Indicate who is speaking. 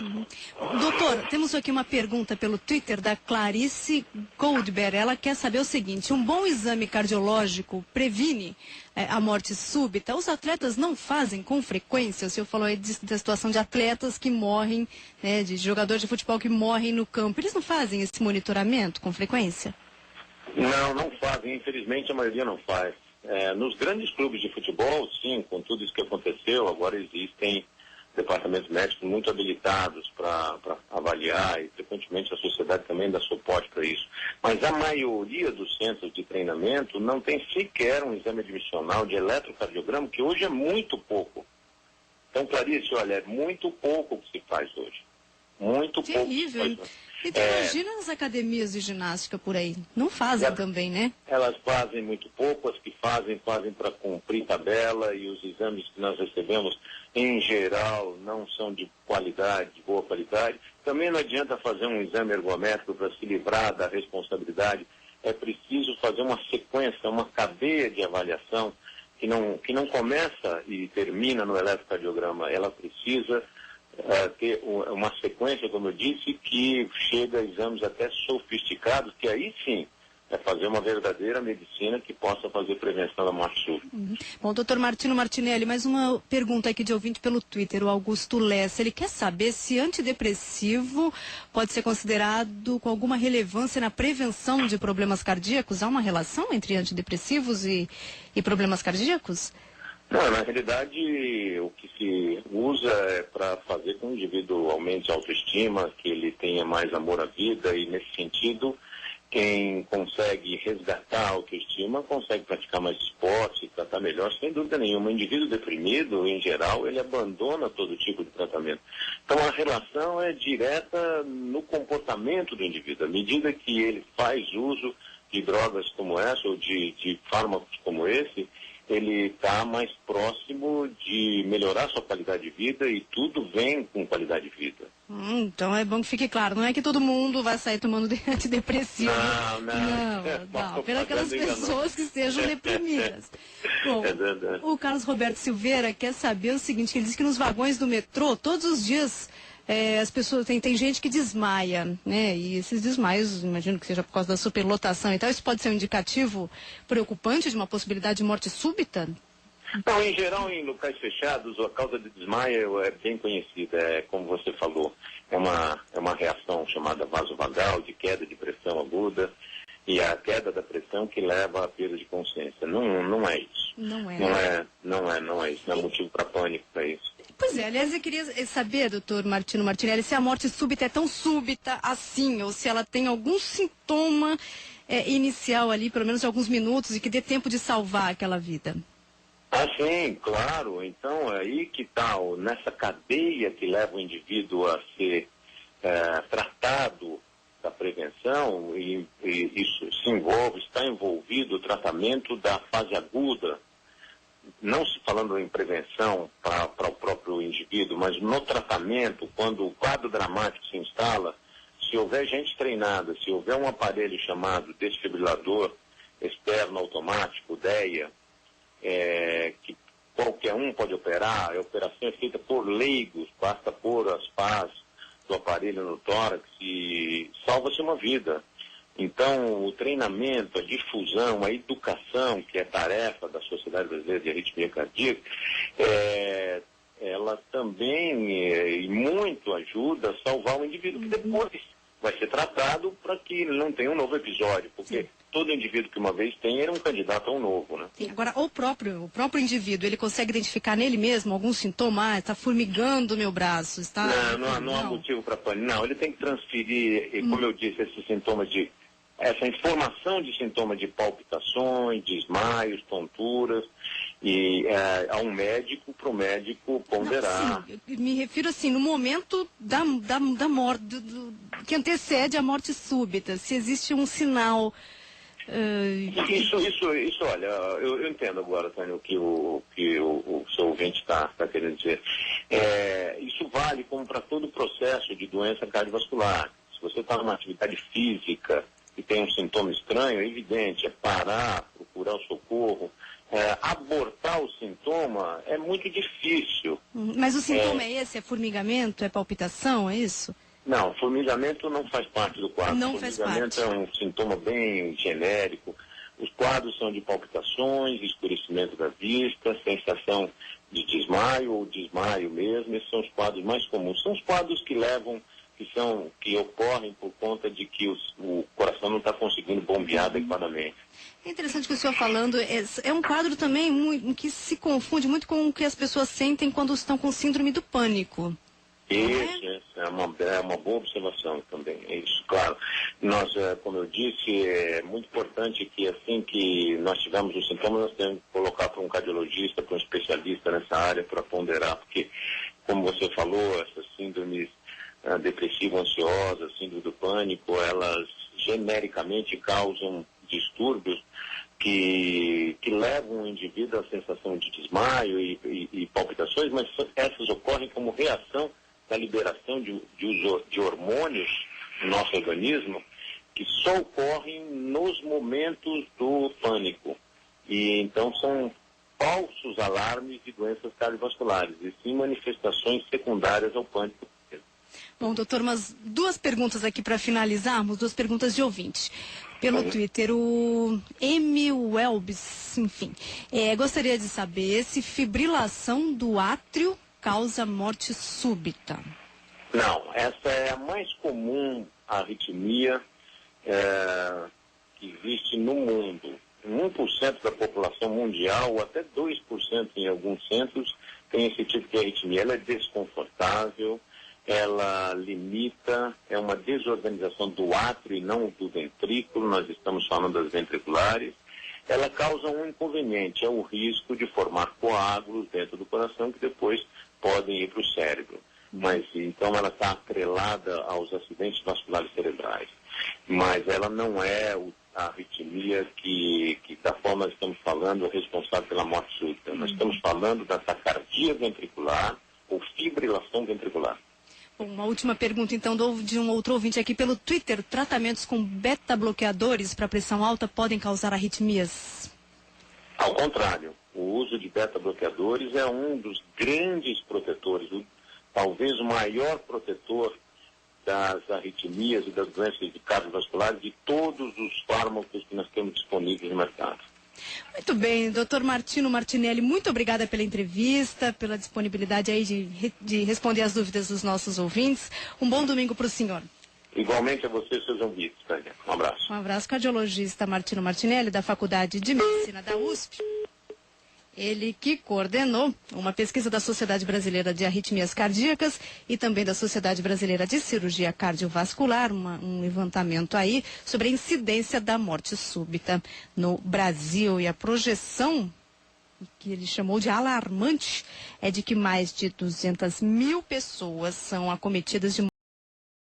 Speaker 1: Uhum. Doutor, temos aqui uma pergunta pelo Twitter da Clarice Goldberg. Ela quer saber o seguinte: um bom exame cardiológico previne a morte súbita? Os atletas não fazem com frequência? O senhor falou aí da situação de atletas que morrem, né, de jogadores de futebol que morrem no campo. Eles não fazem esse monitoramento com frequência?
Speaker 2: Não fazem. Infelizmente a maioria não faz. Nos grandes clubes de futebol, sim, com tudo isso que aconteceu, agora existem departamentos médicos muito habilitados para avaliar e, frequentemente, a sociedade também dá suporte para isso. Mas a maioria dos centros de treinamento não tem sequer um exame admissional de eletrocardiograma, que hoje é muito pouco. Então, Clarice, olha, é muito pouco que se faz hoje. Muito pouco.
Speaker 1: Terrível. Então, imagina as academias de ginástica por aí. Não fazem também, né?
Speaker 2: Elas fazem muito pouco, as que fazem para cumprir tabela, e os exames que nós recebemos, em geral, não são de qualidade, de boa qualidade. Também não adianta fazer um exame ergométrico para se livrar da responsabilidade. É preciso fazer uma sequência, uma cadeia de avaliação que não começa e termina no eletrocardiograma. Ela precisa ter uma sequência, como eu disse, que chega a exames até sofisticados, que aí sim é fazer uma verdadeira medicina que possa fazer prevenção da morte súbita.
Speaker 1: Uhum. Bom, doutor Martino Martinelli, mais uma pergunta aqui de ouvinte pelo Twitter, o Augusto Lessa. Ele quer saber se antidepressivo pode ser considerado com alguma relevância na prevenção de problemas cardíacos. Há uma relação entre antidepressivos e problemas cardíacos?
Speaker 2: Não, na realidade, o que se usa é para fazer com que o indivíduo aumente a autoestima, que ele tenha mais amor à vida, e nesse sentido, quem consegue resgatar a autoestima consegue praticar mais esporte, tratar melhor, sem dúvida nenhuma. O indivíduo deprimido, em geral, ele abandona todo tipo de tratamento. Então a relação é direta no comportamento do indivíduo. À medida que ele faz uso de drogas como essa, ou de fármacos como esse, ele está mais próximo de melhorar sua qualidade de vida, e tudo vem com qualidade de vida.
Speaker 1: Então é bom que fique claro, não é que todo mundo vai sair tomando antidepressivo. Não. Pelas aquelas pessoas que estejam deprimidas. Bom, o Carlos Roberto Silveira quer saber o seguinte: ele diz que nos vagões do metrô, todos os dias, as pessoas, tem gente que desmaia, né? E esses desmaios, imagino que seja por causa da superlotação. Então isso pode ser um indicativo preocupante de uma possibilidade de morte súbita?
Speaker 2: Não, em geral, em locais fechados, a causa de desmaio é bem conhecida. Como você falou, é uma reação chamada vasovagal, de queda de pressão aguda, e a queda da pressão que leva à perda de consciência. Não é isso. Não é isso. Não é motivo para pânico para isso.
Speaker 1: Pois é, aliás, eu queria saber, doutor Martino Martinelli, se a morte súbita é tão súbita assim, ou se ela tem algum sintoma inicial ali, pelo menos de alguns minutos, e que dê tempo de salvar aquela vida.
Speaker 2: Sim, claro. Então, é aí que está, nessa cadeia que leva o indivíduo a ser tratado da prevenção, e isso está envolvido o tratamento da fase aguda, não se falando em prevenção para o próprio indivíduo, mas no tratamento, quando o quadro dramático se instala, se houver gente treinada, se houver um aparelho chamado desfibrilador externo automático, DEA, que qualquer um pode operar, a operação é feita por leigos, basta pôr as pás do aparelho no tórax e salva-se uma vida. Então, o treinamento, a difusão, a educação, que é tarefa da Sociedade Brasileira de Arritmia Cardíaca, ela também e muito ajuda a salvar o indivíduo, que depois vai ser tratado para que ele não tenha um novo episódio, porque todo indivíduo que uma vez tem era um candidato a um novo, né?
Speaker 1: Sim, agora, o próprio indivíduo, ele consegue identificar nele mesmo algum sintoma? Está formigando o meu braço?
Speaker 2: Não há motivo para pânico. Não, ele tem que transferir, como eu disse, esses sintomas essa informação de sintomas de palpitações, desmaios, tonturas, e a um médico, para o médico ponderar.
Speaker 1: Sim, eu me refiro assim, no momento da morte, que antecede a morte súbita, se existe um sinal.
Speaker 2: Isso, olha, eu entendo agora, Tânia, o que o seu ouvinte está querendo dizer. Isso vale como para todo o processo de doença cardiovascular. Se você está numa atividade física e tem um sintoma estranho, é evidente, é parar, procurar o socorro. Abortar o sintoma é muito difícil.
Speaker 1: Mas Mas o sintoma é esse? É formigamento? É palpitação? É isso?
Speaker 2: Não, formigamento não faz parte do quadro.
Speaker 1: Não faz parte.
Speaker 2: Formigamento é um sintoma bem genérico. Os quadros são de palpitações, escurecimento da vista, sensação de desmaio ou desmaio mesmo. Esses são os quadros mais comuns. São os quadros que que ocorrem por conta de que o coração não está conseguindo bombear adequadamente.
Speaker 1: É interessante que o senhor falando, é um quadro também que se confunde muito com o que as pessoas sentem quando estão com síndrome do pânico.
Speaker 2: Isso, é uma boa observação também, é isso, claro. Nós, como eu disse, é muito importante que assim que nós tivermos os sintomas, nós temos que colocar para um cardiologista, para um especialista nessa área para ponderar, porque, como você falou, essas síndromes depressivo-ansiosa, síndrome do pânico, elas genericamente causam distúrbios que levam o indivíduo à sensação de desmaio e palpitações, mas essas ocorrem como reação da liberação de hormônios no nosso organismo que só ocorrem nos momentos do pânico. E então são falsos alarmes de doenças cardiovasculares e sim manifestações secundárias ao pânico.
Speaker 1: Bom, doutor, umas duas perguntas aqui para finalizarmos, duas perguntas de ouvinte. Pelo Twitter, o M. Welbs, enfim, gostaria de saber se fibrilação do átrio causa morte súbita.
Speaker 2: Não, essa é a mais comum arritmia que existe no mundo. 1% da população mundial, ou até 2% em alguns centros, tem esse tipo de arritmia. Ela é desconfortável, ela limita, é uma desorganização do átrio e não do ventrículo, nós estamos falando das ventriculares. Ela causa um inconveniente, é o risco de formar coágulos dentro do coração que depois podem ir para o cérebro. Mas então ela está atrelada aos acidentes vasculares cerebrais. Mas ela não é a arritmia que da forma que estamos falando, é responsável pela morte súbita. Nós estamos falando da taquicardia ventricular ou fibrilação ventricular.
Speaker 1: Bom, uma última pergunta, então, de um outro ouvinte aqui pelo Twitter. Tratamentos com beta-bloqueadores para pressão alta podem causar arritmias?
Speaker 2: Ao contrário, o uso de beta-bloqueadores é um dos grandes protetores, talvez o maior protetor das arritmias e das doenças cardiovasculares de todos os fármacos que nós temos disponíveis no mercado.
Speaker 1: Muito bem, doutor Martino Martinelli, muito obrigada pela entrevista, pela disponibilidade aí de responder as dúvidas dos nossos ouvintes. Um bom domingo para o senhor.
Speaker 2: Igualmente a você e seus ouvintes, Tânia. Um abraço.
Speaker 1: Um abraço, cardiologista Martino Martinelli, da Faculdade de Medicina da USP. Ele que coordenou uma pesquisa da Sociedade Brasileira de Arritmias Cardíacas e também da Sociedade Brasileira de Cirurgia Cardiovascular, um levantamento aí sobre a incidência da morte súbita no Brasil. E a projeção, que ele chamou de alarmante, é de que mais de 200 mil pessoas são acometidas de